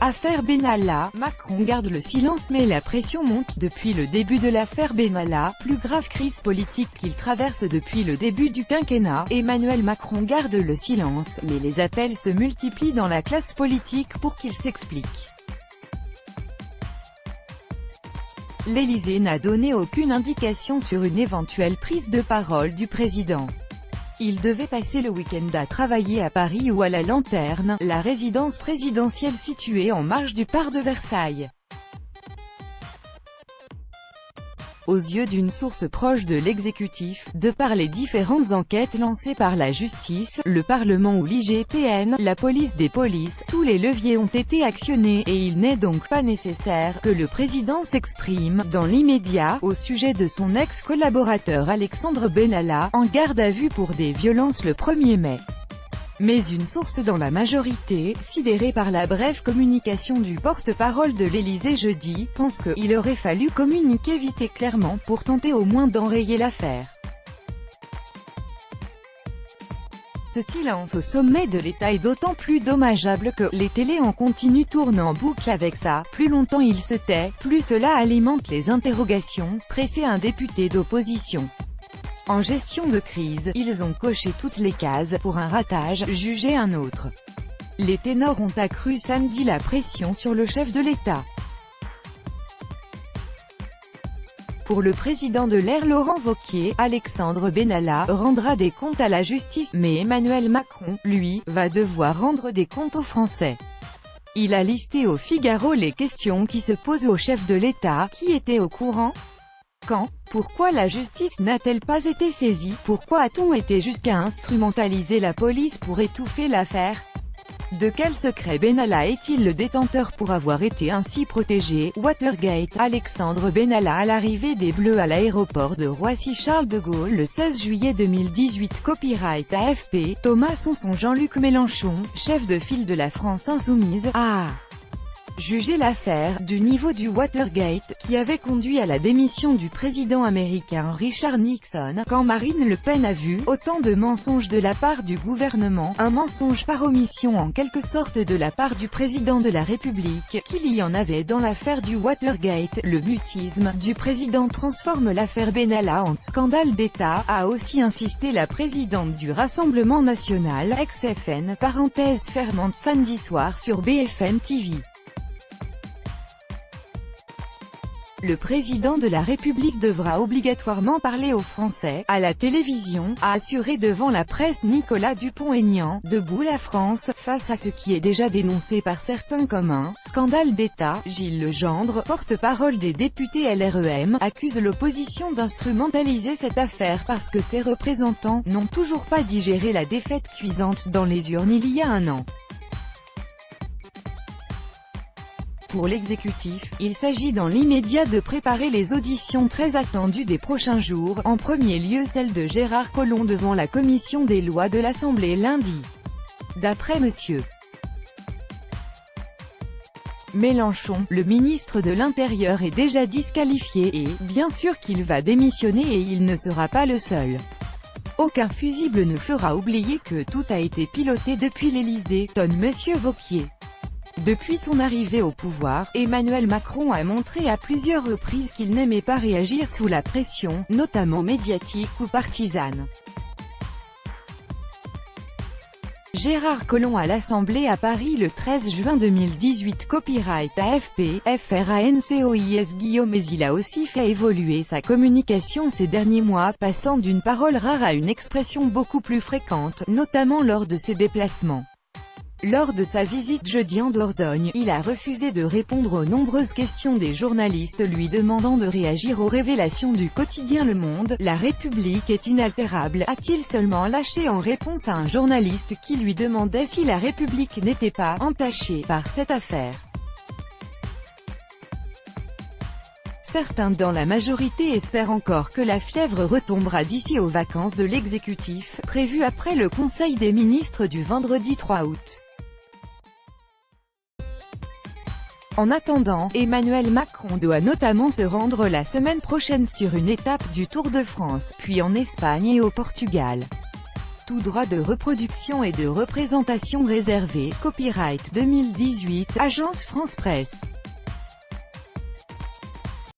Affaire Benalla, Macron garde le silence mais la pression monte depuis le début de l'affaire Benalla, plus grave crise politique qu'il traverse depuis le début du quinquennat. Emmanuel Macron garde le silence, mais les appels se multiplient dans la classe politique pour qu'il s'explique. L'Élysée n'a donné aucune indication sur une éventuelle prise de parole du président. Il devait passer le week-end à travailler à Paris ou à la Lanterne, la résidence présidentielle située en marge du Parc de Versailles. Aux yeux d'une source proche de l'exécutif, de par les différentes enquêtes lancées par la justice, le Parlement ou l'IGPN, la police des polices, tous les leviers ont été actionnés, et il n'est donc pas nécessaire que le président s'exprime, dans l'immédiat, au sujet de son ex-collaborateur Alexandre Benalla, en garde à vue pour des violences le 1er mai. Mais une source dans la majorité, sidérée par la brève communication du porte-parole de l'Élysée jeudi, pense qu'il aurait fallu communiquer vite et clairement pour tenter au moins d'enrayer l'affaire. Ce silence au sommet de l'État est d'autant plus dommageable que les télés en continu tournent en boucle avec ça. Plus longtemps il se tait, plus cela alimente les interrogations, pressait un député d'opposition. En gestion de crise, ils ont coché toutes les cases pour un ratage, jugé un autre. Les ténors ont accru samedi la pression sur le chef de l'État. Pour le président de l'Air Laurent Wauquiez, Alexandre Benalla rendra des comptes à la justice, mais Emmanuel Macron, lui, va devoir rendre des comptes aux Français. Il a listé au Figaro les questions qui se posent au chef de l'État, qui était au courant. Quand? Pourquoi la justice n'a-t-elle pas été saisie? Pourquoi a-t-on été jusqu'à instrumentaliser la police pour étouffer l'affaire? De quel secret Benalla est-il le détenteur pour avoir été ainsi protégé? Watergate. Alexandre Benalla à l'arrivée des Bleus à l'aéroport de Roissy-Charles de Gaulle le 16 juillet 2018. Copyright AFP. Thomas Sanson. Jean-Luc Mélenchon, chef de file de la France insoumise, a jugé l'affaire, du niveau du Watergate, qui avait conduit à la démission du président américain Richard Nixon, quand Marine Le Pen a vu autant de mensonges de la part du gouvernement, un mensonge par omission en quelque sorte de la part du président de la République, qu'il y en avait dans l'affaire du Watergate. Le mutisme du président transforme l'affaire Benalla en scandale d'État, a aussi insisté la présidente du Rassemblement National, ex-FN, parenthèse fermante samedi soir sur BFM TV. Le président de la République devra obligatoirement parler aux Français, à la télévision, a assuré devant la presse Nicolas Dupont-Aignan. Debout la France, face à ce qui est déjà dénoncé par certains comme un scandale d'État. Gilles Legendre, porte-parole des députés LREM, accuse l'opposition d'instrumentaliser cette affaire parce que ses représentants n'ont toujours pas digéré la défaite cuisante dans les urnes il y a un an. Pour l'exécutif, il s'agit dans l'immédiat de préparer les auditions très attendues des prochains jours, en premier lieu celle de Gérard Collomb devant la commission des lois de l'Assemblée lundi. D'après M. Mélenchon, le ministre de l'Intérieur est déjà disqualifié et, bien sûr qu'il va démissionner et il ne sera pas le seul. Aucun fusible ne fera oublier que tout a été piloté depuis l'Élysée, tonne M. Wauquiez. Depuis son arrivée au pouvoir, Emmanuel Macron a montré à plusieurs reprises qu'il n'aimait pas réagir sous la pression, notamment médiatique ou partisane. Gérard Collomb à l'Assemblée à Paris le 13 juin 2018. Copyright AFP, FRANCOIS Guillaume. Mais il a aussi fait évoluer sa communication ces derniers mois, passant d'une parole rare à une expression beaucoup plus fréquente, notamment lors de ses déplacements. Lors de sa visite jeudi en Dordogne, il a refusé de répondre aux nombreuses questions des journalistes lui demandant de réagir aux révélations du quotidien Le Monde. La République est inaltérable, a-t-il seulement lâché en réponse à un journaliste qui lui demandait si la République n'était pas entachée par cette affaire. Certains dans la majorité espèrent encore que la fièvre retombera d'ici aux vacances de l'exécutif, prévues après le Conseil des ministres du vendredi 3 août. En attendant, Emmanuel Macron doit notamment se rendre la semaine prochaine sur une étape du Tour de France, puis en Espagne et au Portugal. Tout droit de reproduction et de représentation réservé. Copyright 2018, Agence France Presse.